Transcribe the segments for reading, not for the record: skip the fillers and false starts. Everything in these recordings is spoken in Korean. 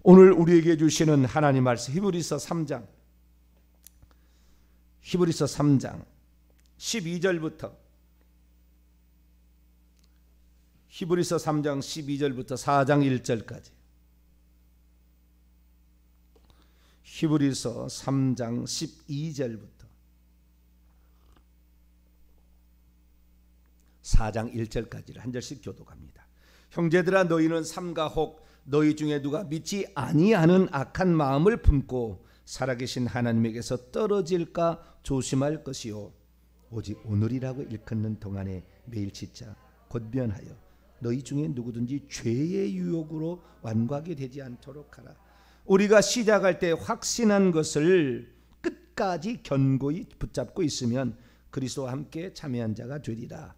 오늘 우리에게 주시는 하나님 말씀 히브리서 3장 12절부터 히브리서 3장 12절부터 4장 1절까지 히브리서 3장 12절부터 4장 1절까지를 한 절씩 교독합니다. 형제들아 너희는 삼가 혹 너희 중에 누가 믿지 아니하는 악한 마음을 품고 살아계신 하나님에게서 떨어질까 조심할 것이요 오직 오늘이라고 일컫는 동안에 매일 짓자 곧변하여 너희 중에 누구든지 죄의 유혹으로 완고하게 되지 않도록 하라. 우리가 시작할 때 확신한 것을 끝까지 견고히 붙잡고 있으면 그리스도와 함께 참여한 자가 되리라.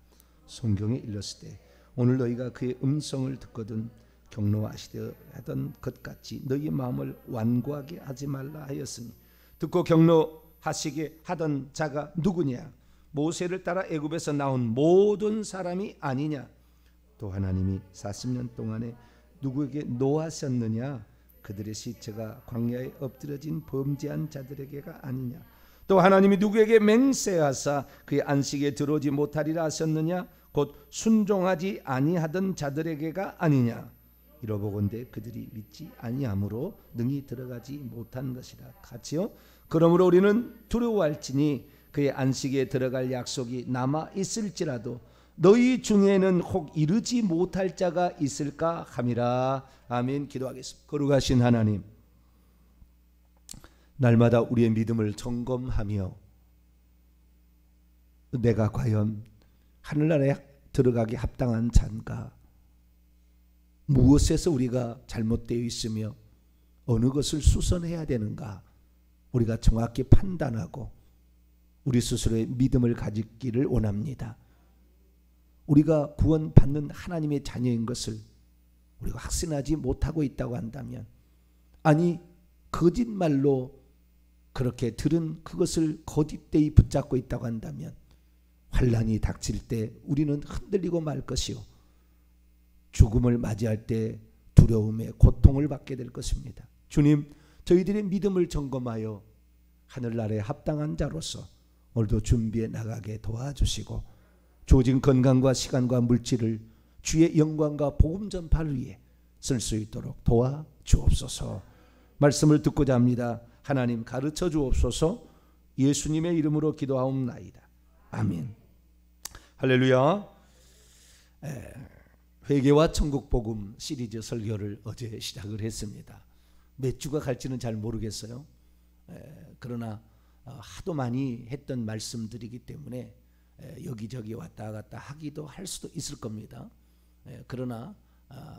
성경에 일렀을 때 오늘 너희가 그의 음성을 듣거든 경노하시되 하던 것 같이 너희 마음을 완고하게 하지 말라 하였으니 듣고 경노하시게 하던 자가 누구냐? 모세를 따라 애굽에서 나온 모든 사람이 아니냐? 또 하나님이 40년 동안에 누구에게 노하셨느냐? 그들의 시체가 광야에 엎드려진 범죄한 자들에게가 아니냐? 또 하나님이 누구에게 맹세하사 그의 안식에 들어오지 못하리라 하셨느냐? 곧 순종하지 아니하던 자들에게가 아니냐? 이러보건대 그들이 믿지 아니함으로 능히 들어가지 못한 것이라. 같이요. 그러므로 우리는 두려워할지니 그의 안식에 들어갈 약속이 남아 있을지라도 너희 중에는 혹 이르지 못할 자가 있을까 함이라. 아멘. 기도하겠습니다. 거룩하신 하나님, 날마다 우리의 믿음을 점검하며 내가 과연 하늘나라에 들어가기 합당한 자인가, 무엇에서 우리가 잘못되어 있으며 어느 것을 수선해야 되는가, 우리가 정확히 판단하고 우리 스스로의 믿음을 가지기를 원합니다. 우리가 구원받는 하나님의 자녀인 것을 우리가 확신하지 못하고 있다고 한다면, 아니 거짓말로 그렇게 들은 그것을 거짓되이 붙잡고 있다고 한다면 환난이 닥칠 때 우리는 흔들리고 말 것이요 죽음을 맞이할 때 두려움에 고통을 받게 될 것입니다. 주님, 저희들의 믿음을 점검하여 하늘나라에 합당한 자로서 오늘도 준비해 나가게 도와주시고 주어진 건강과 시간과 물질을 주의 영광과 복음 전파를 위해 쓸 수 있도록 도와주옵소서. 말씀을 듣고자 합니다. 하나님 가르쳐 주옵소서. 예수님의 이름으로 기도하옵나이다. 아멘. 할렐루야. 회개와 천국 복음 시리즈 설교를 어제 시작을 했습니다. 몇 주가 갈지는 잘 모르겠어요. 그러나 하도 많이 했던 말씀들이기 때문에 여기저기 왔다 갔다 하기도 할 수도 있을 겁니다. 그러나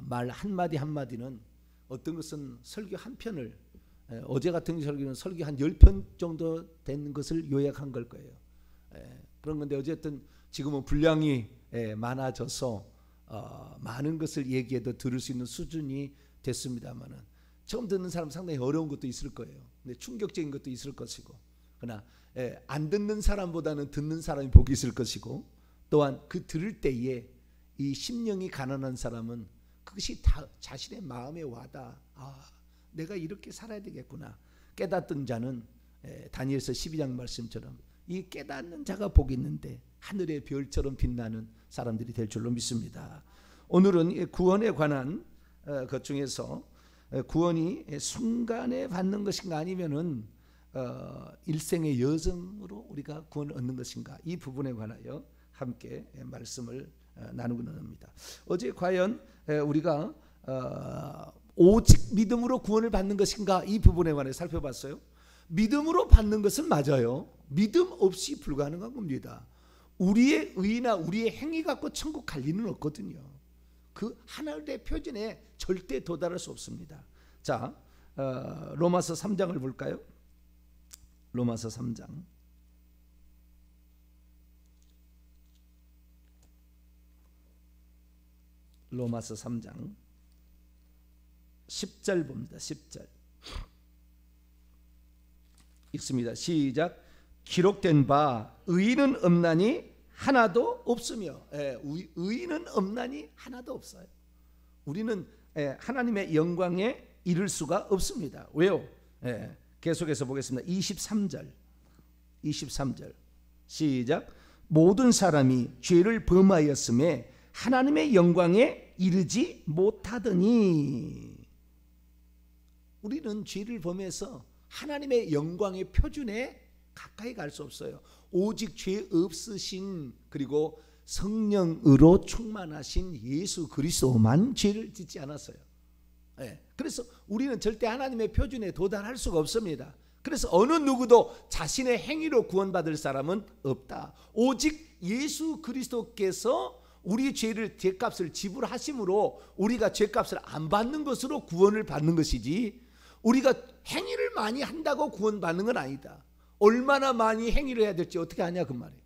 말 한마디 한마디는, 어떤 것은 설교 한 편을, 어제 같은 설교는 설교 한 10편 정도 된 것을 요약한 걸 거예요. 그런 건데 어쨌든 지금은 분량이 많아져서 많은 것을 얘기해도 들을 수 있는 수준이 됐습니다만은, 처음 듣는 사람 상당히 어려운 것도 있을 거예요. 근데 충격적인 것도 있을 것이고, 그러나 안 듣는 사람보다는 듣는 사람이 복이 있을 것이고, 또한 그 들을 때에 이 심령이 가난한 사람은 그것이 다 자신의 마음에 와닿아. 내가 이렇게 살아야 되겠구나 깨닫던 자는 다니엘서 12장 말씀처럼 이 깨닫는 자가 복이 있는데 하늘의 별처럼 빛나는 사람들이 될 줄로 믿습니다. 오늘은 구원에 관한 것 중에서 구원이 순간에 받는 것인가 아니면은 일생의 여정으로 우리가 구원을 얻는 것인가, 이 부분에 관하여 함께 말씀을 나누고는 합니다. 어제 과연 우리가 오직 믿음으로 구원을 받는 것인가, 이 부분에 관해 살펴봤어요. 믿음으로 받는 것은 맞아요. 믿음 없이 불가능한 겁니다. 우리의 의나 우리의 행위 갖고 천국 갈 리는 없거든요. 그 하나님의 표준에 절대 도달할 수 없습니다. 자, 로마서 3장을 볼까요? 로마서 3장 로마서 3장 10절 봅니다. 10절 읽습니다. 시작. 기록된 바 의인은 없나니 하나도 없으며, 의인은 없나니 하나도 없어요. 우리는 하나님의 영광에 이를 수가 없습니다. 왜요? 계속해서 보겠습니다. 23절 시작. 모든 사람이 죄를 범하였음에 하나님의 영광에 이르지 못하더니. 우리는 죄를 범해서 하나님의 영광의 표준에 가까이 갈 수 없어요. 오직 죄 없으신 그리고 성령으로 충만하신 예수 그리스도만 죄를 짓지 않았어요. 그래서 우리는 절대 하나님의 표준에 도달할 수가 없습니다. 그래서 어느 누구도 자신의 행위로 구원받을 사람은 없다. 오직 예수 그리스도께서 우리 죄값을 지불하심으로 우리가 죄값을 안 받는 것으로 구원을 받는 것이지, 우리가 행위를 많이 한다고 구원받는 건 아니다. 얼마나 많이 행위를 해야 될지 어떻게 아냐 그 말이에요.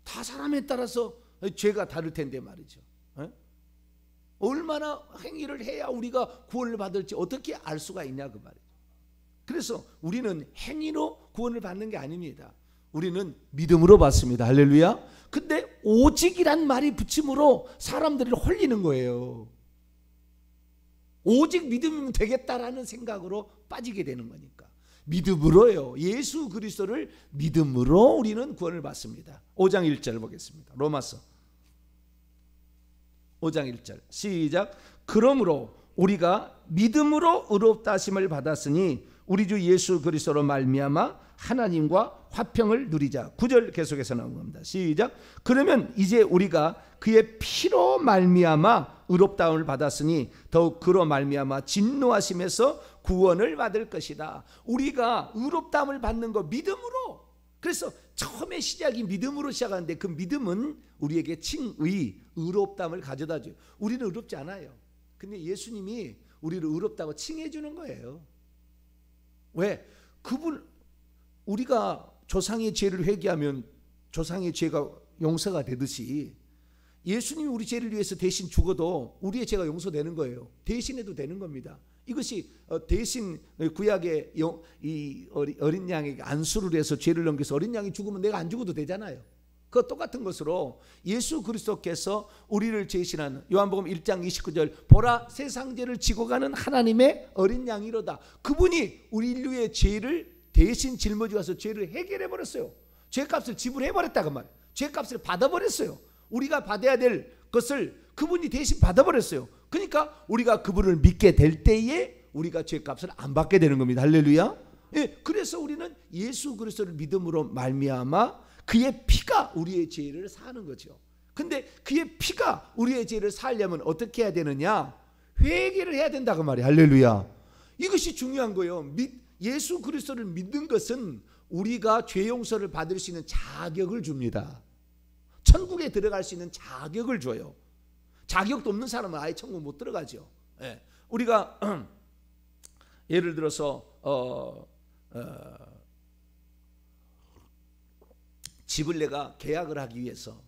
다 사람에 따라서 죄가 다를 텐데 말이죠. 얼마나 행위를 해야 우리가 구원을 받을지 어떻게 알 수가 있냐 그 말이죠. 그래서 우리는 행위로 구원을 받는 게 아닙니다. 우리는 믿음으로 받습니다. 할렐루야. 근데 오직이란 말이 붙임으로 사람들을 홀리는 거예요. 오직 믿음이면 되겠다라는 생각으로 빠지게 되는 거니까. 믿음으로요. 예수 그리스도를 믿음으로 우리는 구원을 받습니다. 5장 1절 보겠습니다. 로마서 5장 1절 시작. 그러므로 우리가 믿음으로 의롭다 하심을 받았으니 우리 주 예수 그리스도로 말미암아 하나님과 화평을 누리자. 9절 계속해서 나온 겁니다. 시작. 그러면 이제 우리가 그의 피로 말미암아 의롭다함을 받았으니 더욱 그로 말미암아 진노하심에서 구원을 받을 것이다. 우리가 의롭다함을 받는 거 믿음으로. 그래서 처음에 시작이 믿음으로 시작하는데 그 믿음은 우리에게 칭의, 의롭다함을 가져다 줘요. 우리는 의롭지 않아요. 근데 예수님이 우리를 의롭다고 칭해 주는 거예요. 왜? 우리가 조상의 죄를 회개하면 조상의 죄가 용서가 되듯이 예수님이 우리 죄를 위해서 대신 죽어도 우리의 죄가 용서되는 거예요. 대신해도 되는 겁니다. 이것이 대신 구약의 이 어린 양에게 안수를 해서 죄를 넘겨서 어린 양이 죽으면 내가 안 죽어도 되잖아요. 그 똑같은 것으로 예수 그리스도께서 우리를 대신하는 요한복음 1장 29절 보라 세상 죄를 지고 가는 하나님의 어린 양이로다. 그분이 우리 인류의 죄를 대신 짊어지고 가서 죄를 해결해 버렸어요. 죄값을 지불해 버렸다 그 말이에요. 죄값을 받아 버렸어요. 우리가 받아야 될 것을 그분이 대신 받아 버렸어요. 그러니까 우리가 그분을 믿게 될 때에 우리가 죄값을 안 받게 되는 겁니다. 할렐루야. 그래서 우리는 예수 그리스도를 믿음으로 말미암아 그의 피가 우리의 죄를 사하는 거죠. 근데 그의 피가 우리의 죄를 사하려면 어떻게 해야 되느냐? 회개를 해야 된다 그 말이에요. 할렐루야. 이것이 중요한 거예요. 예수 그리스도를 믿는 것은 우리가 죄 용서를 받을 수 있는 자격을 줍니다. 천국에 들어갈 수 있는 자격을 줘요. 자격도 없는 사람은 아예 천국 못 들어가죠. 우리가 예를 들어서 집을 내가 계약을 하기 위해서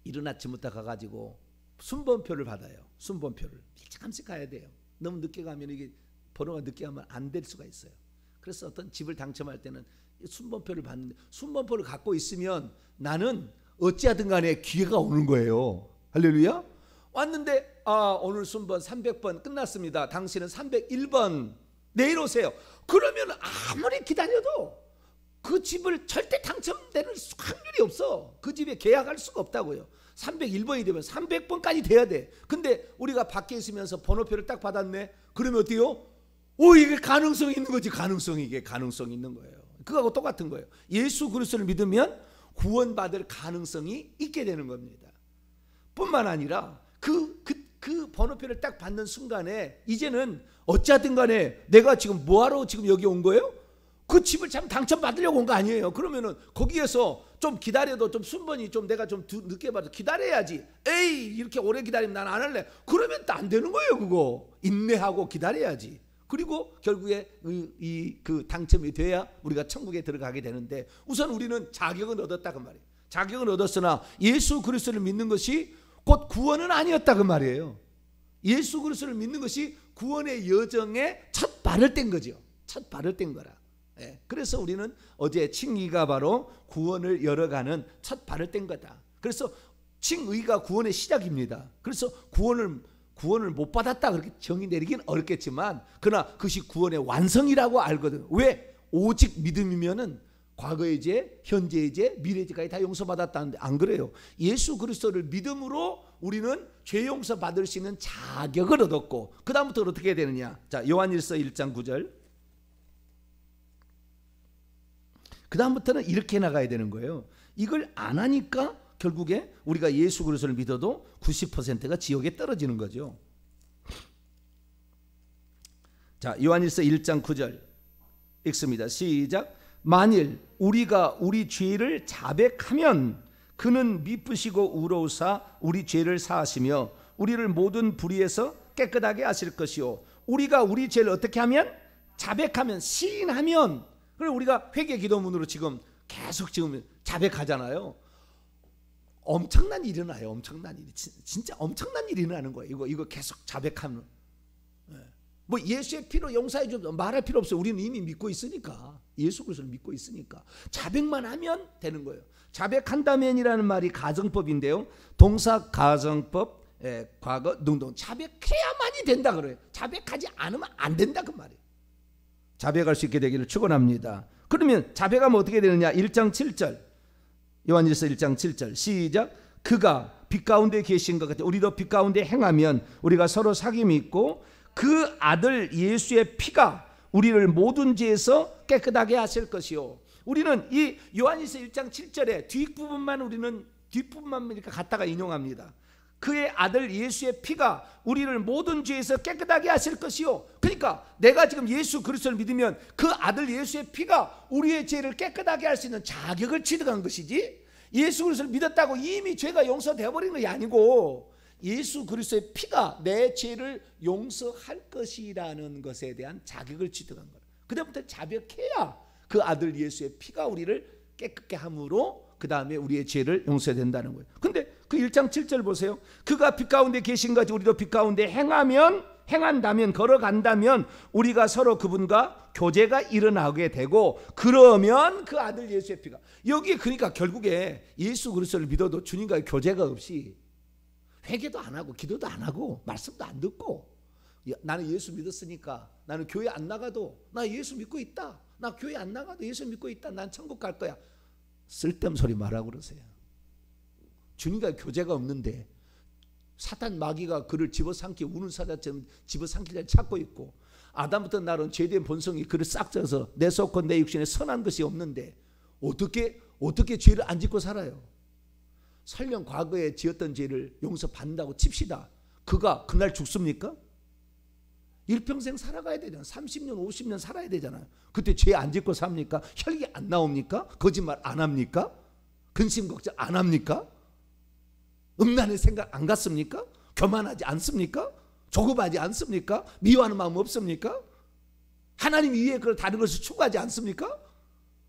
이른 아침부터 가가지고 순번표를 받아요. 순번표를 일찍 가야 돼요. 너무 늦게 가면 이게 번호가 늦게 가면 안 될 수가 있어요. 그래서 어떤 집을 당첨할 때는 순번표를 받는데 순번표를 갖고 있으면 나는 어찌하든 간에 기회가 오는 거예요. 할렐루야. 왔는데 오늘 순번 300번 끝났습니다. 당신은 301번 내일 오세요. 그러면 아무리 기다려도 그 집을 절대 당첨되는 확률이 없어. 그 집에 계약할 수가 없다고요. 301번이 되면 300번까지 돼야 돼. 근데 우리가 밖에 있으면서 번호표를 딱 받았네. 그러면 어때요? 이게 가능성이 있는 거지. 이게 가능성이 있는 거예요. 그거하고 똑같은 거예요. 예수 그리스도를 믿으면 구원받을 가능성이 있게 되는 겁니다. 뿐만 아니라 그 번호표를 딱 받는 순간에 이제는 어찌하든 간에 내가 지금 뭐하러 지금 여기 온 거예요? 그 집을 참 당첨받으려고 온 거 아니에요. 그러면은 거기에서 좀 기다려도 좀 순번이 좀 내가 좀 늦게 받아 기다려야지. 에이 이렇게 오래 기다리면 난 안 할래. 그러면 또 안 되는 거예요. 그거 인내하고 기다려야지. 그리고 결국에 그 당첨이 돼야 우리가 천국에 들어가게 되는데 우선 우리는 자격은 얻었다 그 말이에요. 자격은 얻었으나 예수 그리스도를 믿는 것이 곧 구원은 아니었다 그 말이에요. 예수 그리스도를 믿는 것이 구원의 여정의 첫 발을 뗀 거죠. 첫 발을 뗀 거라. 그래서 우리는 어제 칭의가 바로 구원을 열어가는 첫 발을 뗀 거다. 그래서 칭의가 구원의 시작입니다. 그래서 구원을 구원을 못 받았다 그렇게 정의 내리긴 어렵겠지만 그러나 그것이 구원의 완성이라고 알거든. 왜? 오직 믿음이면은 과거의 죄, 현재의 죄, 미래의 죄까지 다 용서받았다는데 안 그래요. 예수 그리스도를 믿음으로 우리는 죄 용서 받을 수 있는 자격을 얻었고 그 다음부터 어떻게 해야 되느냐. 자, 요한일서 1장 9절. 그 다음부터는 이렇게 나가야 되는 거예요. 이걸 안 하니까 결국에 우리가 예수 그리스도를 믿어도 90%가 지옥에 떨어지는 거죠. 자, 요한일서 1장 9절 읽습니다. 시작. 만일 우리가 우리 죄를 자백하면 그는 미쁘시고 의로우사 우리 죄를 사하시며 우리를 모든 불의에서 깨끗하게 하실 것이요. 우리가 우리 죄를 어떻게 하면? 자백하면, 시인하면. 그리고 우리가 회개 기도문으로 지금 계속 지금 자백하잖아요. 엄청난 일이 일어나요. 엄청난 일이 진짜 엄청난 일이 일어나는 거예요. 이거 계속 자백하면. 뭐 예수의 피로 용서해 좀 말할 필요 없어요. 우리는 이미 믿고 있으니까. 예수 그리스도를 믿고 있으니까 자백만 하면 되는 거예요. 자백한다면이라는 말이 가정법인데요. 동사 가정법 과거 능동 자백해야만이 된다 그래요. 자백하지 않으면 안 된다 그 말이에요. 자백할 수 있게 되기를 축원합니다. 그러면 자백하면 어떻게 되느냐. 1장 7절 요한일서 1장 7절 시작. 그가 빛 가운데 계신 것 같아 우리도 빛 가운데 행하면 우리가 서로 사귐이 있고 그 아들 예수의 피가 우리를 모든 죄에서 깨끗하게 하실 것이요. 우리는 이 요한일서 1장 7절에 뒷부분만 우리는 뒷부분만 이렇게 갖다가 인용합니다. 그의 아들 예수의 피가 우리를 모든 죄에서 깨끗하게 하실 것이요. 그러니까 내가 지금 예수 그리스도를 믿으면 그 아들 예수의 피가 우리의 죄를 깨끗하게 할 수 있는 자격을 취득한 것이지 예수 그리스도를 믿었다고 이미 죄가 용서되어 버린 것이 아니고 예수 그리스도의 피가 내 죄를 용서할 것이라는 것에 대한 자격을 취득한 거예요. 그다음부터 자백해야 그 아들 예수의 피가 우리를 깨끗게 함으로 그 다음에 우리의 죄를 용서해야 된다는 거예요. 근데 그 1장 7절 보세요. 그가 빛 가운데 계신 것이 우리도 빛 가운데 행한다면 걸어간다면 우리가 서로 그분과 교제가 일어나게 되고 그러면 그 아들 예수의 피가 여기 그러니까 결국에 예수 그리스도를 믿어도 주님과의 교제가 없이 회개도 안 하고 기도도 안 하고 말씀도 안 듣고 나는 예수 믿었으니까 나는 교회 안 나가도 나 예수 믿고 있다. 나 교회 안 나가도 예수 믿고 있다. 난 천국 갈 거야. 쓸데없는 소리 말하고 그러세요. 주님과 교제가 없는데 사탄 마귀가 그를 집어삼키 우는 사자처럼 집어삼키려 찾고 있고 아담부터 나는 죄된 본성이 그를 싹 져서 내 속고 내 육신에 선한 것이 없는데 어떻게 죄를 안 짓고 살아요? 설령 과거에 지었던 죄를 용서받는다고 칩시다. 그가 그날 죽습니까? 일평생 살아가야 되잖아요. 30년 50년 살아야 되잖아요. 그때 죄 안 짓고 삽니까? 혈기 안 나옵니까? 거짓말 안 합니까? 근심 걱정 안 합니까? 음란의 생각 안 갖습니까? 교만하지 않습니까? 조급하지 않습니까? 미워하는 마음 없습니까? 하나님 위에 그걸 다른 것을 추구하지 않습니까?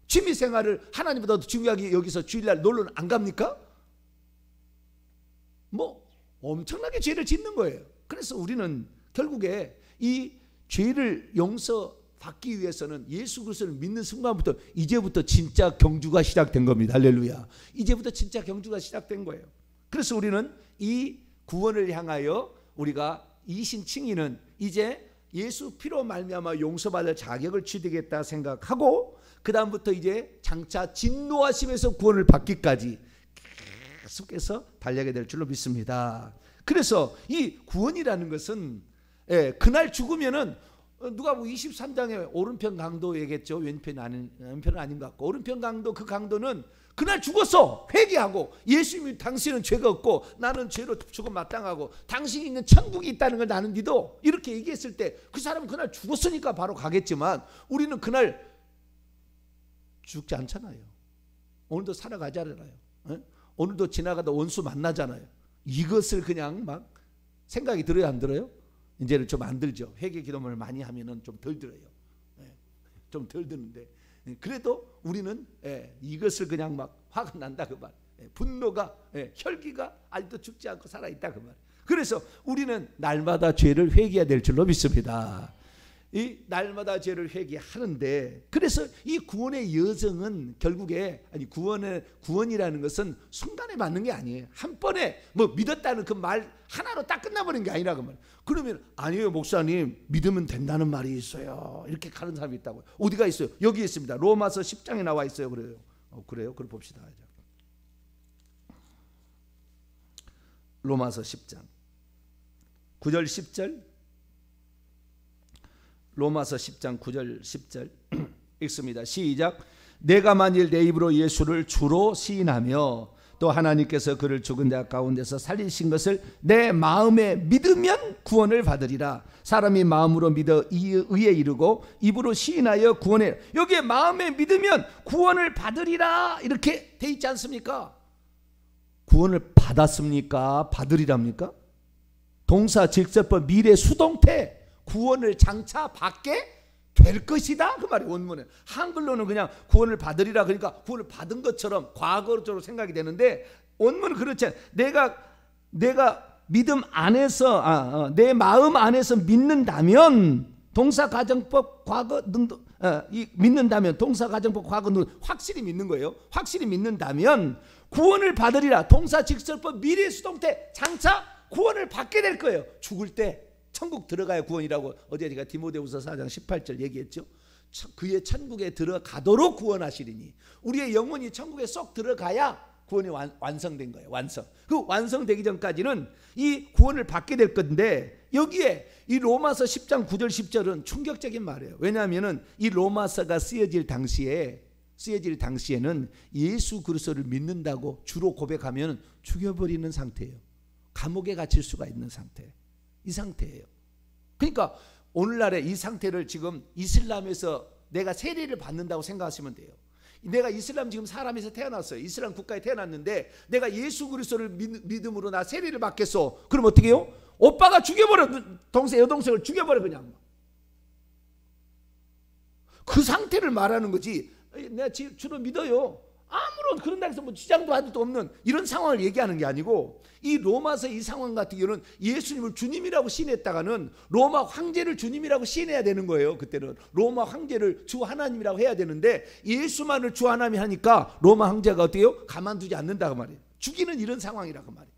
취미생활을 하나님보다 더 중요하게 여기서 주일날 놀러는 안 갑니까? 뭐 엄청나게 죄를 짓는 거예요. 그래서 우리는 결국에 이 죄를 용서받기 위해서는 예수 그리스도를 믿는 순간부터 이제부터 진짜 경주가 시작된 겁니다. 할렐루야. 이제부터 진짜 경주가 시작된 거예요. 그래서 우리는 이 구원을 향하여 우리가 이신칭의는 이제 예수 피로 말미암아 용서받을 자격을 취득했다 생각하고 그 다음부터 이제 장차 진노하심에서 구원을 받기까지 계속해서 달려가게 될 줄로 믿습니다. 그래서 이 구원이라는 것은 그날 죽으면은 누가복음 23장에 오른편 강도 얘기했죠. 왼편은 아닌 것 같고 오른편 강도 그 강도는 그날 죽었어. 회개하고 예수님이 당신은 죄가 없고 나는 죄로 죽음 마땅하고 당신이 있는 천국이 있다는 걸 나는 믿어. 이렇게 얘기했을 때 그 사람은 그날 죽었으니까 바로 가겠지만 우리는 그날 죽지 않잖아요. 오늘도 살아가잖아요. 오늘도 지나가다 원수 만나잖아요. 이것을 그냥 막 생각이 들어요, 안 들어요? 이제는 좀 안 들죠. 회개 기도문을 많이 하면은 좀 덜 들어요. 좀 덜 드는데 그래도 우리는 이것을 그냥 막 화가 난다 그 말. 분노가 혈기가 아직도 죽지 않고 살아 있다 그 말. 그래서 우리는 날마다 죄를 회개해야 될 줄로 믿습니다. 이 날마다 죄를 회개하는데, 그래서 이 구원의 여정은 결국에, 아니 구원이라는 것은 순간에 받는 게 아니에요. 한 번에 뭐 믿었다는 그 말 하나로 딱 끝나버린 게 아니라 그 말. 그러면 아니에요 목사님, 믿으면 된다는 말이 있어요. 이렇게 가는 사람이 있다고요. 어디가 있어요? 여기 있습니다. 로마서 10장에 나와 있어요. 그래요. 그래요? 그럼 봅시다. 로마서 10장 9절 10절. 로마서 10장 9절 10절 읽습니다. 시작. 내가 만일 내 입으로 예수를 주로 시인하며 또 하나님께서 그를 죽은 자 가운데서 살리신 것을 내 마음에 믿으면 구원을 받으리라. 사람이 마음으로 믿어 의에 이르고 입으로 시인하여 구원에, 여기에 마음에 믿으면 구원을 받으리라 이렇게 돼 있지 않습니까? 구원을 받았습니까? 받으리랍니까? 동사 직접법 미래 수동태, 구원을 장차 받게 될 것이다 그 말이 원문에. 한글로는 그냥 구원을 받으리라, 그러니까 구원을 받은 것처럼 과거적으로 생각이 되는데 원문은 그렇지 않아요. 내가 믿음 안에서 내 마음 안에서 믿는다면, 동사 가정법 과거 능동 믿는다면, 동사 가정법 과거 능 확실히 믿는 거예요. 확실히 믿는다면 구원을 받으리라. 동사 직설법 미래 수동태 장차 구원을 받게 될 거예요. 죽을 때 천국 들어가야 구원이라고 어제 제가 디모데후서 4장 18절 얘기했죠. 그의 천국에 들어가도록 구원하시리니, 우리의 영혼이 천국에 쏙 들어가야 구원이 완성된 거예요. 완성. 그 완성되기 전까지는 이 구원을 받게 될 건데, 여기에 이 로마서 10장 9절 10절은 충격적인 말이에요. 왜냐하면 이 로마서가 쓰여질 당시에는 예수 그리스도를 믿는다고 주로 고백하면 죽여버리는 상태예요. 감옥에 갇힐 수가 있는 상태. 이 상태예요. 그러니까 오늘날의 이 상태를 지금 이슬람에서 내가 세례를 받는다고 생각하시면 돼요. 내가 이슬람 지금 사람에서 태어났어요. 이슬람 국가에 태어났는데 내가 예수 그리스도를 믿음으로 나 세례를 받겠어. 그럼 어떻게 해요? 오빠가 죽여버려. 여동생을 죽여버려 그냥. 그 상태를 말하는 거지. 내가 주로 믿어요. 아무런 그런 데서 뭐 지장도 아무도 없는 이런 상황을 얘기하는 게 아니고, 이 로마서 이 상황 같은 경우는 예수님을 주님이라고 시인했다가는 로마 황제를 주님이라고 시인해야 되는 거예요. 그때는 로마 황제를 주 하나님이라고 해야 되는데 예수만을 주 하나님이 하니까 로마 황제가 어떻게 해요? 가만두지 않는다고 말이에요. 죽이는 이런 상황이라고 말이에요.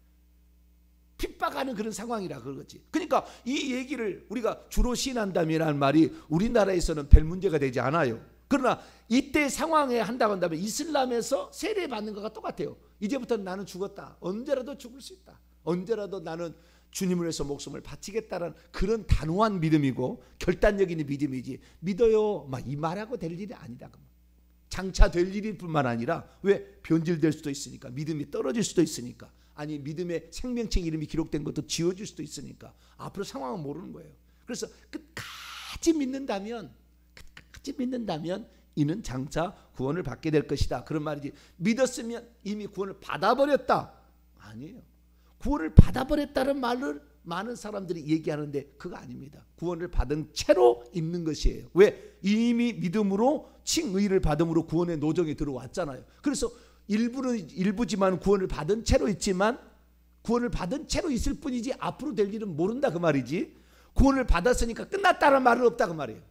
핍박하는 그런 상황이라 그러지. 그러니까 이 얘기를 우리가 주로 시인한다면 말이 우리나라에서는 별 문제가 되지 않아요. 그러나 이때 상황에 한다고 한다면 이슬람에서 세례받는 것과 똑같아요. 이제부터는 나는 죽었다. 언제라도 죽을 수 있다. 언제라도 나는 주님을 위해서 목숨을 바치겠다는 그런 단호한 믿음이고 결단적인 믿음이지, 믿어요 막 이 말하고 될 일이 아니다. 장차 될 일일 뿐만 아니라, 왜? 변질될 수도 있으니까, 믿음이 떨어질 수도 있으니까, 아니 믿음의 생명책 이름이 기록된 것도 지워질 수도 있으니까 앞으로 상황은 모르는 거예요. 그래서 끝까지 믿는다면 이는 장차 구원을 받게 될 것이다. 그런 말이지, 믿었으면 이미 구원을 받아버렸다. 아니에요. 구원을 받아버렸다는 말을 많은 사람들이 얘기하는데 그거 아닙니다. 구원을 받은 채로 있는 것이에요. 왜? 이미 믿음으로 칭의를 받음으로 구원의 노정에 들어왔잖아요. 그래서 일부지만 구원을 받은 채로 있지만, 구원을 받은 채로 있을 뿐이지 앞으로 될 일은 모른다 그 말이지, 구원을 받았으니까 끝났다는 말은 없다 그 말이에요.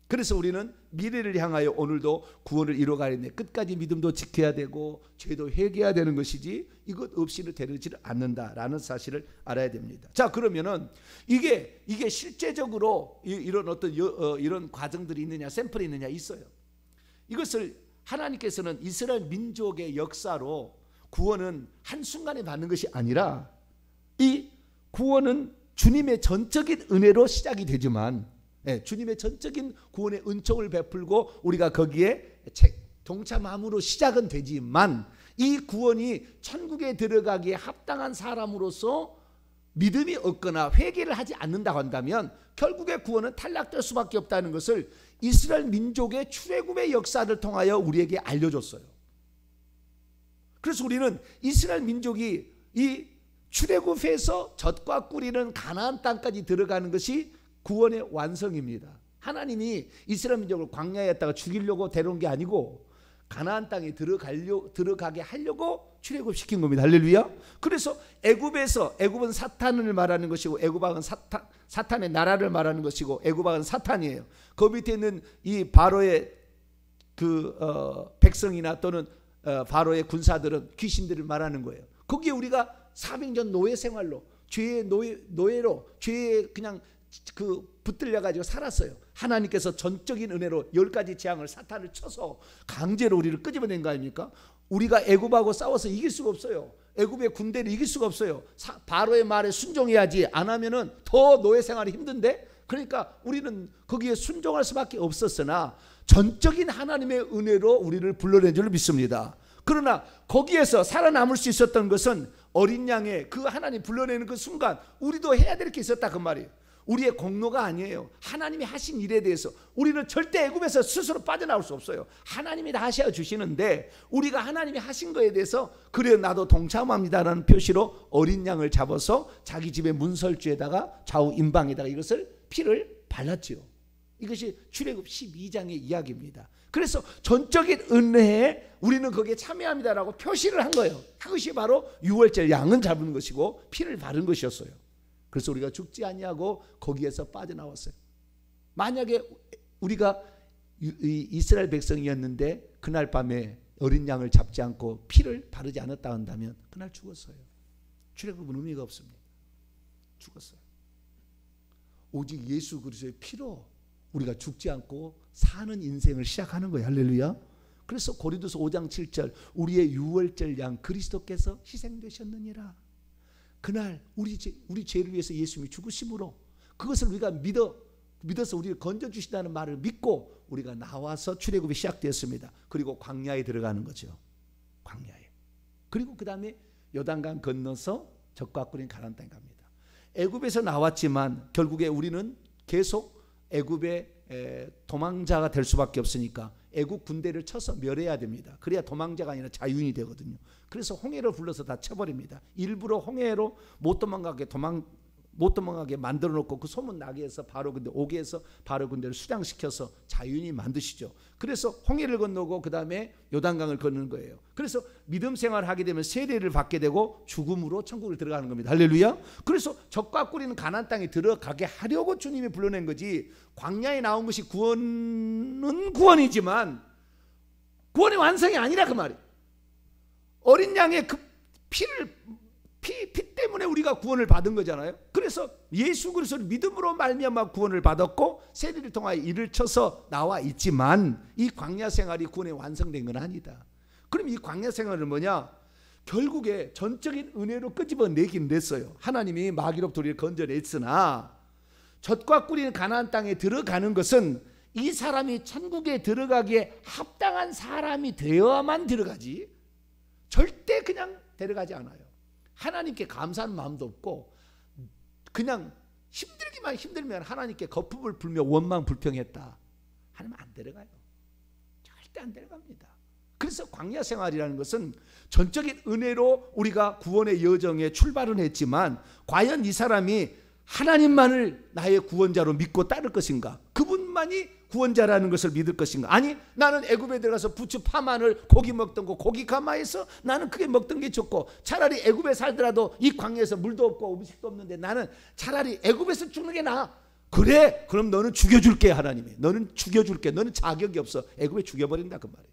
그래서 우리는 미래를 향하여 오늘도 구원을 이뤄가는데 끝까지 믿음도 지켜야 되고 죄도 회개해야 되는 것이지, 이것 없이는 되지를 않는다라는 사실을 알아야 됩니다. 자, 그러면은 이게 실제적으로 이런 어떤 이런 과정들이 있느냐, 샘플이 있느냐? 있어요. 이것을 하나님께서는 이스라엘 민족의 역사로 구원은 한순간에 받는 것이 아니라, 이 구원은 주님의 전적인 은혜로 시작이 되지만, 주님의 전적인 구원의 은총을 베풀고 우리가 거기에 동참함으로 시작은 되지만, 이 구원이 천국에 들어가기에 합당한 사람으로서 믿음이 없거나 회개를 하지 않는다고 한다면 결국에 구원은 탈락될 수밖에 없다는 것을 이스라엘 민족의 출애굽의 역사를 통하여 우리에게 알려줬어요. 그래서 우리는 이스라엘 민족이 이 출애굽에서 젖과 꿀이는 가나안 땅까지 들어가는 것이 구원의 완성입니다. 하나님이 이스라엘 민족을 광야에 있다가 죽이려고 데려온 게 아니고 가나안 땅에 들어가게 하려고 출애굽시킨 겁니다. 할렐루야. 그래서 애굽은 사탄을 말하는 것이고 애굽왕은 사탄의 나라를 말하는 것이고 애굽왕은 사탄이에요. 그 밑에 있는 이 바로의 백성이나 또는 바로의 군사들은 귀신들을 말하는 거예요. 거기에 우리가 400년 노예 생활로 죄의 노예로 죄에 그냥 붙들려 가지고 살았어요. 하나님께서 전적인 은혜로 10가지 재앙을 사탄을 쳐서 강제로 우리를 끄집어낸 거 아닙니까? 우리가 애굽하고 싸워서 이길 수가 없어요. 애굽의 군대를 이길 수가 없어요. 바로의 말에 순종해야지. 안 하면은 더 노예 생활이 힘든데. 그러니까 우리는 거기에 순종할 수밖에 없었으나 전적인 하나님의 은혜로 우리를 불러낸 줄 믿습니다. 그러나 거기에서 살아남을 수 있었던 것은 어린 양의 그 하나님 불러내는 그 순간 우리도 해야 될 게 있었다 그 말이에요. 우리의 공로가 아니에요. 하나님이 하신 일에 대해서 우리는 절대 애굽에서 스스로 빠져나올 수 없어요. 하나님이 다 하셔 주시는데 우리가 하나님이 하신 거에 대해서 그래 나도 동참합니다라는 표시로 어린 양을 잡아서 자기 집의 문설주에다가 좌우 임방에다가 이것을 피를 발랐지요. 이것이 출애굽 12장의 이야기입니다. 그래서 전적인 은혜에 우리는 거기에 참여합니다라고 표시를 한 거예요. 그것이 바로 유월절 양은 잡은 것이고 피를 바른 것이었어요. 그래서 우리가 죽지 아니하고 거기에서 빠져나왔어요. 만약에 우리가 이스라엘 백성이었는데 그날 밤에 어린 양을 잡지 않고 피를 바르지 않았다 한다면 그날 죽었어요. 출애굽은 의미가 없습니다. 죽었어요. 오직 예수 그리스도의 피로 우리가 죽지 않고 사는 인생을 시작하는 거예요. 할렐루야. 그래서 고린도서 5장 7절 우리의 유월절 양 그리스도께서 희생되셨느니라. 그날 우리 죄를 위해서 예수님이 죽으심으로 그것을 우리가 믿어서 우리를 건져주신다는 말을 믿고 우리가 나와서 출애굽이 시작되었습니다. 그리고 광야에 들어가는 거죠. 광야에. 그리고 그 다음에 요단강 건너서 적과 꿀인 가나안 땅에 갑니다. 애굽에서 나왔지만 결국에 우리는 계속 애굽의 도망자가 될 수밖에 없으니까 애굽 군대를 쳐서 멸해야 됩니다. 그래야 도망자가 아니라 자유인이 되거든요. 그래서 홍해를 불러서 다 쳐버립니다. 일부러 홍해로 못 도망가게 만들어 놓고 그 소문 나게 해서 바로 군대 오게 해서 바로 군대를 수장시켜서 자유인이 만드시죠. 그래서 홍해를 건너고 그 다음에 요단강을 건너는 거예요. 그래서 믿음 생활을 하게 되면 세례를 받게 되고 죽음으로 천국을 들어가는 겁니다. 할렐루야. 그래서 적과 꿀이는 가나안 땅에 들어가게 하려고 주님이 불러낸 거지. 광야에 나온 것이 구원은 구원이지만 구원의 완성이 아니라 그 말이에요. 어린 양의 그 피 때문에 우리가 구원을 받은 거잖아요. 그래서 예수 그리스도를 믿음으로 말미암아 구원을 받았고 세례를 통하여 이를 쳐서 나와 있지만 이 광야 생활이 구원에 완성된 건 아니다. 그럼 이 광야 생활은 뭐냐? 결국에 전적인 은혜로 끄집어내긴 냈어요. 하나님이 마귀로부터 우리를 건져냈으나 젖과 꿀이 가나안 땅에 들어가는 것은 이 사람이 천국에 들어가기에 합당한 사람이 되어야만 들어가지 절대 그냥 데려가지 않아요. 하나님께 감사하는 마음도 없고 그냥 힘들면 하나님께 거품을 불며 원망 불평했다 하면 안 데려가요. 절대 안 데려갑니다. 그래서 광야 생활이라는 것은 전적인 은혜로 우리가 구원의 여정에 출발은 했지만 과연 이 사람이 하나님만을 나의 구원자로 믿고 따를 것인가? 그분만이 구원자라는 것을 믿을 것인가? 아니 나는 애굽에 들어가서 부추 파마늘 고기 먹던 거 고기 가마에서 나는 그게 먹던 게 좋고 차라리 애굽에 살더라도 이 광야에서 물도 없고 음식도 없는데 나는 차라리 애굽에서 죽는 게 나아. 그래 그럼 너는 죽여줄게. 하나님이 너는 죽여줄게. 너는 자격이 없어. 애굽에 죽여버린다 그 말이에요.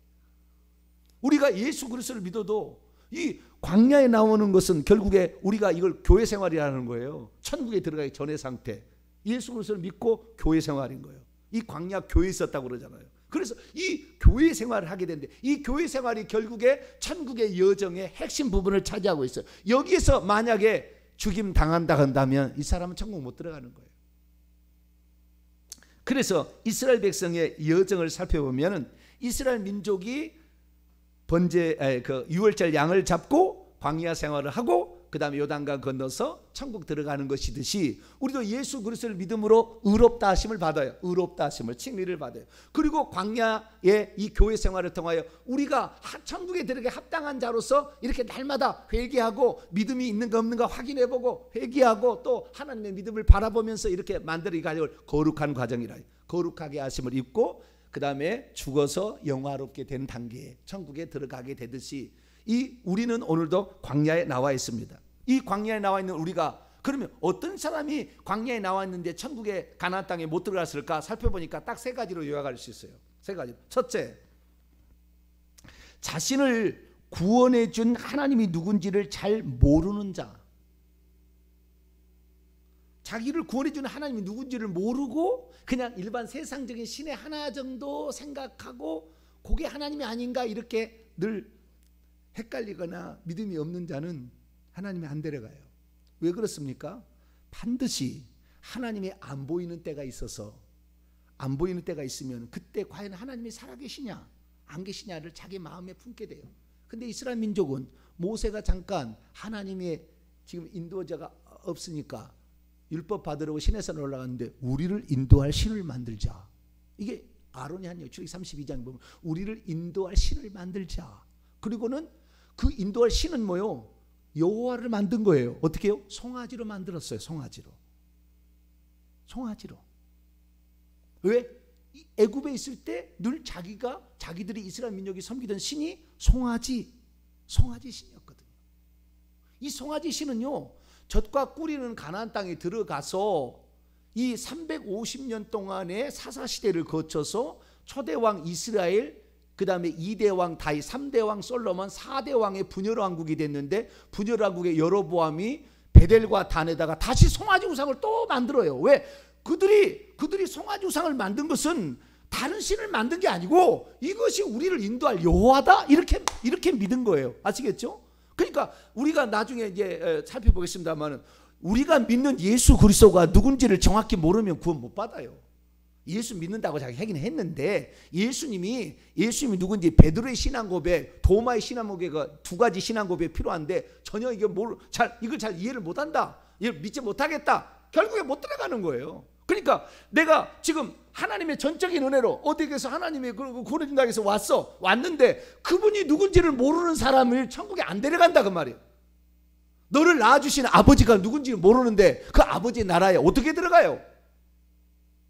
우리가 예수 그리스도를 믿어도 이 광야에 나오는 것은 결국에 우리가 이걸 교회 생활이라는 거예요. 천국에 들어가기 전의 상태. 예수 그리스도를 믿고 교회 생활인 거예요. 이 광야 교회에 있었다고 그러잖아요. 그래서 이 교회 생활을 하게 되는데 이 교회 생활이 결국에 천국의 여정의 핵심 부분을 차지하고 있어요. 여기에서 만약에 죽임 당한다 한다면 이 사람은 천국 못 들어가는 거예요. 그래서 이스라엘 백성의 여정을 살펴보면 이스라엘 민족이 유월절 양을 잡고 광야 생활을 하고 그 다음에 요단강 건너서 천국 들어가는 것이듯이 우리도 예수 그리스도를 믿음으로 의롭다 하심을 받아요. 의롭다 하심을 칭의를 받아요. 그리고 광야의 이 교회 생활을 통하여 우리가 천국에 들어가게 합당한 자로서 이렇게 날마다 회개하고 믿음이 있는가 없는가 확인해보고 회개하고 또 하나님의 믿음을 바라보면서 이렇게 만들어 가지고 거룩한 과정이라 거룩하게 하심을 입고 그 다음에 죽어서 영화롭게 된 단계에 천국에 들어가게 되듯이 이 우리는 오늘도 광야에 나와 있습니다. 이 광야에 나와 있는 우리가 그러면 어떤 사람이 광야에 나와 있는데 천국의 가나안 땅에 못 들어갔을까 살펴보니까 딱 세 가지로 요약할 수 있어요. 세 가지. 첫째, 자신을 구원해 준 하나님이 누군지를 잘 모르는 자. 자기를 구원해 준 하나님이 누군지를 모르고 그냥 일반 세상적인 신의 하나 정도 생각하고 그게 하나님이 아닌가 이렇게 늘 헷갈리거나 믿음이 없는 자는 하나님이 안 데려가요. 왜 그렇습니까? 반드시 하나님이 안 보이는 때가 있어서, 안 보이는 때가 있으면 그때 과연 하나님이 살아계시냐 안 계시냐를 자기 마음에 품게 돼요. 근데 이스라엘 민족은 모세가 잠깐 하나님의 지금 인도자가 없으니까 율법 받으려고 시내산에 올라갔는데 우리를 인도할 신을 만들자. 이게 아론이 한 출애굽기 32장 보면 우리를 인도할 신을 만들자. 그리고는 그 인도할 신은 뭐요? 여호와를 만든 거예요. 어떻게 해요? 송아지로 만들었어요. 송아지로. 왜? 애굽에 있을 때 늘 자기들이 이스라엘 민족이 섬기던 신이 송아지 신이었거든요. 이 송아지 신은요, 젖과 꿀이는 가나안 땅에 들어가서 이 350년 동안의 사사 시대를 거쳐서 초대 왕 이스라엘, 그 다음에 2대 왕 다윗, 3대 왕 솔로몬, 4대 왕의 분열 왕국이 됐는데 분열 왕국의 여로보암이 베델과 단에다가 다시 송아지 우상을 또 만들어요. 왜? 그들이 송아지 우상을 만든 것은 다른 신을 만든 게 아니고 이것이 우리를 인도할 여호와다 이렇게 믿은 거예요. 아시겠죠? 그러니까 우리가 나중에 이제 살펴보겠습니다만은 우리가 믿는 예수 그리스도가 누군지를 정확히 모르면 구원 못 받아요. 예수 믿는다고 자기 하긴 했는데 예수님이 누군지 베드로의 신앙 고백, 도마의 신앙 고백가 두 가지 신앙 고백이 필요한데 전혀 이걸 잘 이해를 못 한다. 이걸 믿지 못하겠다. 결국에 못 들어가는 거예요. 그러니까 내가 지금 하나님의 전적인 은혜로 어디에서 하나님이 구원해 준다고 해서 왔는데 그분이 누군지를 모르는 사람을 천국에 안 데려간다 그 말이에요. 너를 낳아주신 아버지가 누군지 모르는데 그 아버지의 나라에 어떻게 들어가요?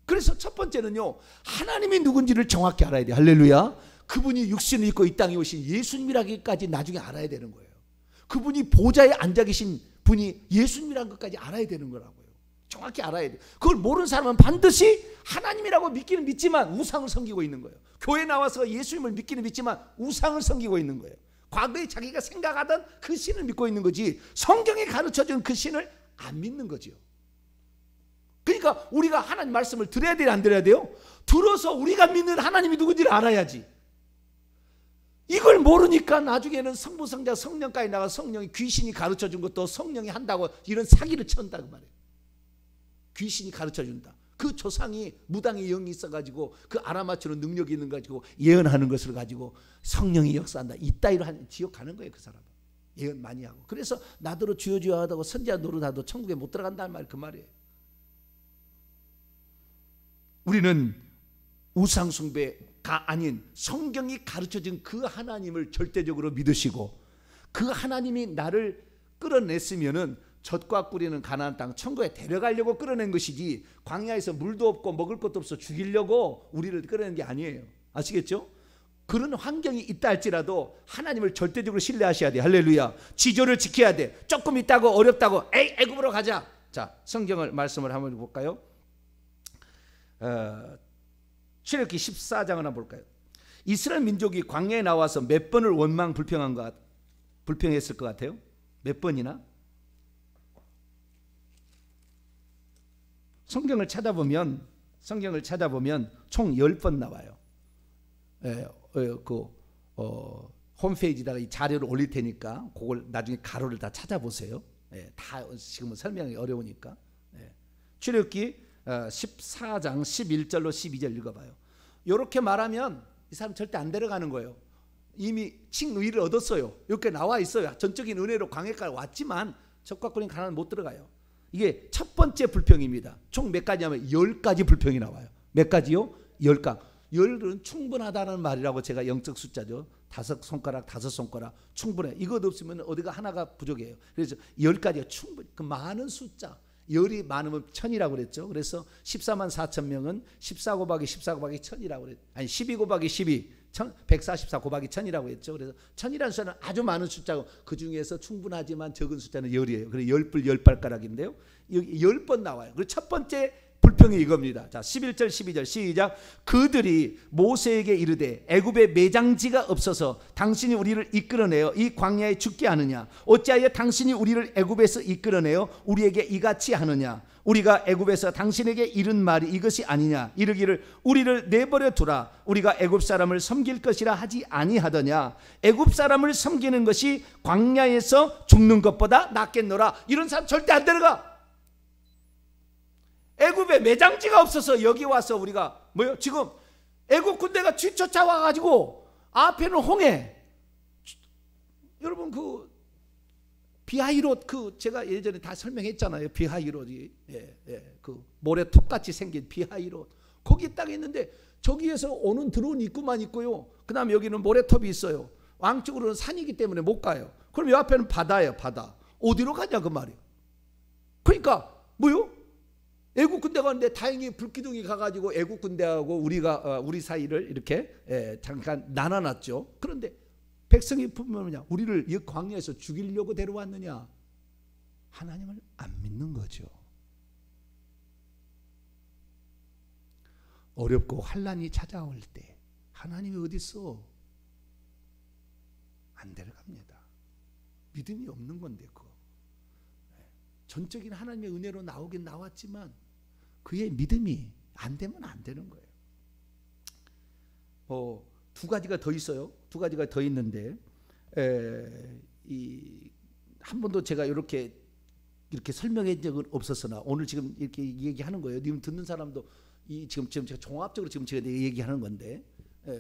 그래서 첫 번째는요, 하나님이 누군지를 정확히 알아야 돼요. 할렐루야. 그분이 육신을 입고 이 땅에 오신 예수님이라기까지 나중에 알아야 되는 거예요. 그분이 보좌에 앉아 계신 분이 예수님이라는 것까지 알아야 되는 거라고요. 정확히 알아야 돼요. 그걸 모르는 사람은 반드시 하나님이라고 믿기는 믿지만 우상을 섬기고 있는 거예요. 교회 나와서 예수님을 믿기는 믿지만 우상을 섬기고 있는 거예요. 과거에 자기가 생각하던 그 신을 믿고 있는 거지 성경에 가르쳐준 그 신을 안 믿는 거죠. 그러니까 우리가 하나님 말씀을 들어야 돼요, 안 들어야 돼요? 들어서 우리가 믿는 하나님이 누군지를 알아야지. 이걸 모르니까 나중에는 성부, 성자, 성령까지 나가 성령이 귀신이 가르쳐준 것도 성령이 한다고 이런 사기를 쳤다고 말이에요. 귀신이 가르쳐준다. 그 조상이 무당의 영이 있어가지고 그 알아맞추는 능력이 있는 가지고 예언하는 것을 가지고 성령이 역사한다. 이따위로 지옥 가는 거예요. 그 사람은 예언 많이 하고. 그래서 나더러 주여 주여 하다고 선지자 노릇하도 천국에 못 들어간다는 말 그 말이에요. 우리는 우상 숭배가 아닌 성경이 가르쳐준 그 하나님을 절대적으로 믿으시고 그 하나님이 나를 끌어냈으면은 젖과 꿀이는 가나안 땅 천국에 데려가려고 끌어낸 것이지 광야에서 물도 없고 먹을 것도 없어 죽이려고 우리를 끌어낸 게 아니에요. 아시겠죠? 그런 환경이 있다 할지라도 하나님을 절대적으로 신뢰하셔야 돼. 할렐루야. 지조를 지켜야 돼. 조금 있다고 어렵다고 애굽으로 가자. 자, 성경을 말씀을 한번 볼까요? 출애굽기 14장을 한번 볼까요? 이스라엘 민족이 광야에 나와서 몇 번을 원망 불평했을 것 같아요? 몇 번이나? 성경을 찾아보면 총 10번 나와요. 홈페이지에다가 이 자료를 올릴 테니까 그걸 나중에 가로를 다 찾아보세요. 다 지금은 설명이 어려우니까. 출애굽기 14장 11절로 12절 읽어봐요. 이렇게 말하면 이 사람 절대 안 데려가는 거예요. 이미 칭의를 얻었어요. 이렇게 나와 있어요. 전적인 은혜로 광야까지 왔지만 젖과 꿀인 가나안 못 들어가요. 이게 첫 번째 불평입니다. 총 몇 가지 하면 10가지 불평이 나와요. 몇 가지요? 10가지. 10은 충분하다는 말이라고 제가 영적 숫자죠. 5손가락 충분해. 이것 없으면 어디가 하나가 부족해요. 그래서 10가지가 충분히 그 많은 숫자. 10이 많으면 1000이라고 그랬죠. 그래서 14만 4천 명은 14 곱하기 14 곱하기 1000이라고 그랬죠. 아니 12 곱하기 12 144 곱하기 1000이라고 했죠. 그래서 1000이라는 숫자는 아주 많은 숫자고 그 중에서 충분하지만 적은 숫자는 10이에요. 그래서 10불 10발가락인데요. 여기 10번 나와요. 그리고 첫 번째 불평이 이겁니다. 자, 11절 12절 시작. 그들이 모세에게 이르되 애굽에 매장지가 없어서 당신이 우리를 이끌어내어 이 광야에 죽게 하느냐? 어찌하여 당신이 우리를 애굽에서 이끌어내어 우리에게 이같이 하느냐? 우리가 애굽에서 당신에게 이른 말이 이것이 아니냐? 이르기를 우리를 내버려 두라. 우리가 애굽 사람을 섬길 것이라 하지 아니하더냐? 애굽 사람을 섬기는 것이 광야에서 죽는 것보다 낫겠노라. 이런 사람 절대 안 데려가. 애굽에 매장지가 없어서 여기 와서 우리가 뭐요? 지금 애굽 군대가 뒤쫓아와 가지고 앞에는 홍해. 여러분 그 비하이롯 그 제가 예전에 다 설명했잖아요. 비하이롯이 그 모래톱 같이 생긴 비하이롯. 거기 딱 있는데 저기에서 오는 드론이 있구만 있고요. 그다음에 여기는 모래톱이 있어요. 왕쪽으로는 산이기 때문에 못 가요. 그럼 이 앞에는 바다예요. 바다. 어디로 가냐 그 말이에요. 그러니까 뭐요? 애국 군대가 왔는데 다행히 불기둥이 가가지고 애국 군대하고 우리 사이를 이렇게 잠깐 나눠놨죠. 그런데 백성이 보면요, 우리를 이 광야에서 죽이려고 데려왔느냐? 하나님을 안 믿는 거죠. 어렵고 환난이 찾아올 때 하나님이 어디 있어? 안 데려갑니다. 믿음이 없는 건데 그거. 전적인 하나님의 은혜로 나오긴 나왔지만 그의 믿음이 안 되면 안 되는 거예요. 두 가지가 더 있어요. 두 가지가 더 있는데 한 번도 제가 이렇게 설명한 적은 없었으나 오늘 지금 이렇게 얘기하는 거예요. 지금 듣는 사람도 지금 제가 종합적으로 지금 제가 얘기하는 건데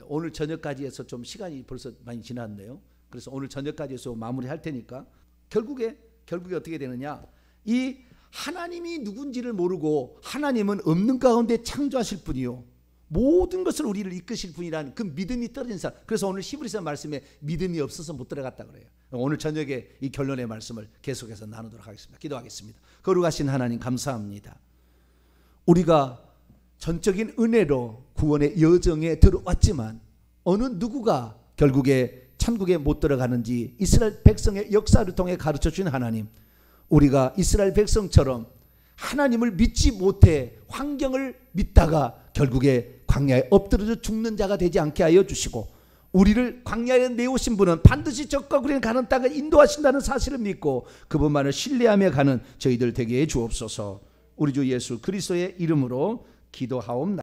오늘 저녁까지 해서 좀 시간이 벌써 많이 지났네요. 그래서 오늘 저녁까지 해서 마무리할 테니까 결국에 어떻게 되느냐? 이 하나님이 누군지를 모르고 하나님은 없는 가운데 창조하실 분이요 모든 것을 우리를 이끄실 분이라는 그 믿음이 떨어진 사람. 그래서 오늘 히브리서 말씀에 믿음이 없어서 못 들어갔다 그래요. 오늘 저녁에 이 결론의 말씀을 계속해서 나누도록 하겠습니다. 기도하겠습니다. 거룩하신 하나님 감사합니다. 우리가 전적인 은혜로 구원의 여정에 들어왔지만 어느 누구가 결국에 천국에 못 들어가는지 이스라엘 백성의 역사를 통해 가르쳐 주신 하나님, 우리가 이스라엘 백성처럼 하나님을 믿지 못해 환경을 믿다가 결국에 광야에 엎드려져 죽는 자가 되지 않게 하여 주시고, 우리를 광야에 내오신 분은 반드시 적과 우리는 가는 땅을 인도하신다는 사실을 믿고 그분만을 신뢰하며 가는 저희들 되게 해 주옵소서. 우리 주 예수 그리스도의 이름으로 기도하옵나이다.